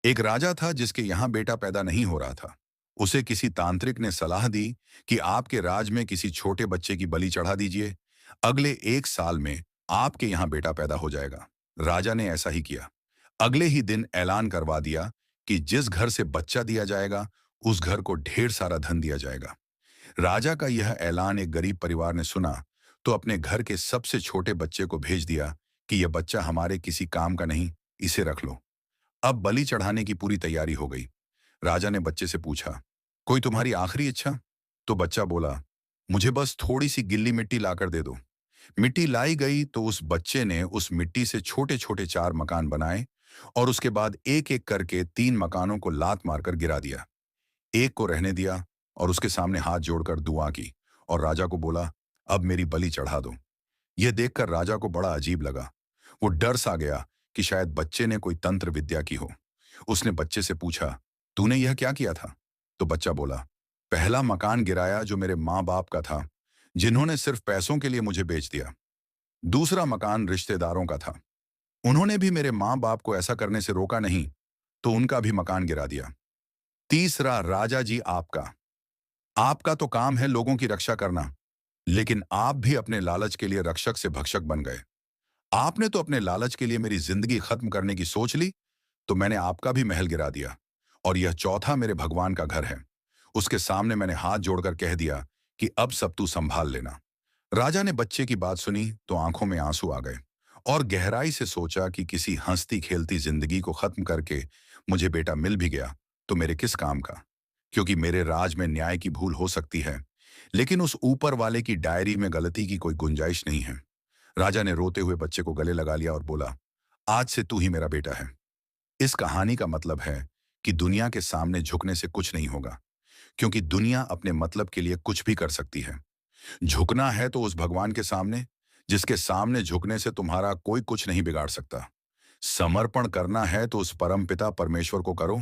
एक राजा था जिसके यहां बेटा पैदा नहीं हो रहा था। उसे किसी तांत्रिक ने सलाह दी कि आपके राज में किसी छोटे बच्चे की बलि चढ़ा दीजिए। अगले 1 साल में आपके यहां बेटा पैदा हो जाएगा। राजा ने ऐसा ही किया। अगले ही दिन ऐलान करवा दिया कि जिस घर से बच्चा दिया जाएगा, उस घर को ढेर सारा धन दिया जाएगा। राजा का यह ऐलान एक गरीब परिवार ने सुना, तो अपने घर के सबसे छोटे बच्चे को भेज दिया कि यह बच्चा हमारे किसी काम का नहीं, इसे रख लो। अब बलि चढ़ाने की पूरी तैयारी हो गई। राजा ने बच्चे से पूछा, कोई तुम्हारी आखिरी इच्छा? तो बच्चा बोला, मुझे बस थोड़ी सी गिल्ली मिट्टी लाकर दे दो। मिट्टी लाई गई तो उस बच्चे ने उस मिट्टी से छोटे छोटे 4 मकान बनाए और उसके बाद एक एक करके 3 मकानों को लात मारकर गिरा दिया। एक को रहने दिया और उसके सामने हाथ जोड़कर दुआ की और राजा को बोला, अब मेरी बलि चढ़ा दो। यह देखकर राजा को बड़ा अजीब लगा। वो डर सा गया कि शायद बच्चे ने कोई तंत्र विद्या की हो। उसने बच्चे से पूछा, तूने यह क्या किया था? तो बच्चा बोला, पहला मकान गिराया जो मेरे माँ बाप का था, जिन्होंने सिर्फ पैसों के लिए मुझे बेच दिया। दूसरा मकान रिश्तेदारों का था, उन्होंने भी मेरे माँ बाप को ऐसा करने से रोका नहीं, तो उनका भी मकान गिरा दिया। तीसरा, राजा जी आपका आपका तो काम है लोगों की रक्षा करना, लेकिन आप भी अपने लालच के लिए रक्षक से भक्षक बन गए। आपने तो अपने लालच के लिए मेरी जिंदगी खत्म करने की सोच ली, तो मैंने आपका भी महल गिरा दिया। और यह चौथा मेरे भगवान का घर है, उसके सामने मैंने हाथ जोड़कर कह दिया कि अब सब तू संभाल लेना। राजा ने बच्चे की बात सुनी तो आंखों में आंसू आ गए और गहराई से सोचा कि किसी हंसती खेलती जिंदगी को खत्म करके मुझे बेटा मिल भी गया तो मेरे किस काम का। क्योंकि मेरे राज में न्याय की भूल हो सकती है, लेकिन उस ऊपर वाले की डायरी में गलती की कोई गुंजाइश नहीं है। राजा ने रोते हुए बच्चे को गले लगा लिया और बोला, आज से तू ही मेरा बेटा है। इस कहानी का मतलब है कि दुनिया के सामने झुकने से कुछ नहीं होगा, क्योंकि दुनिया अपने मतलब के लिए कुछ भी कर सकती है। झुकना है तो उस भगवान के सामने, जिसके सामने झुकने से तुम्हारा कोई कुछ नहीं बिगाड़ सकता। समर्पण करना है तो उस परमपिता परमेश्वर को करो,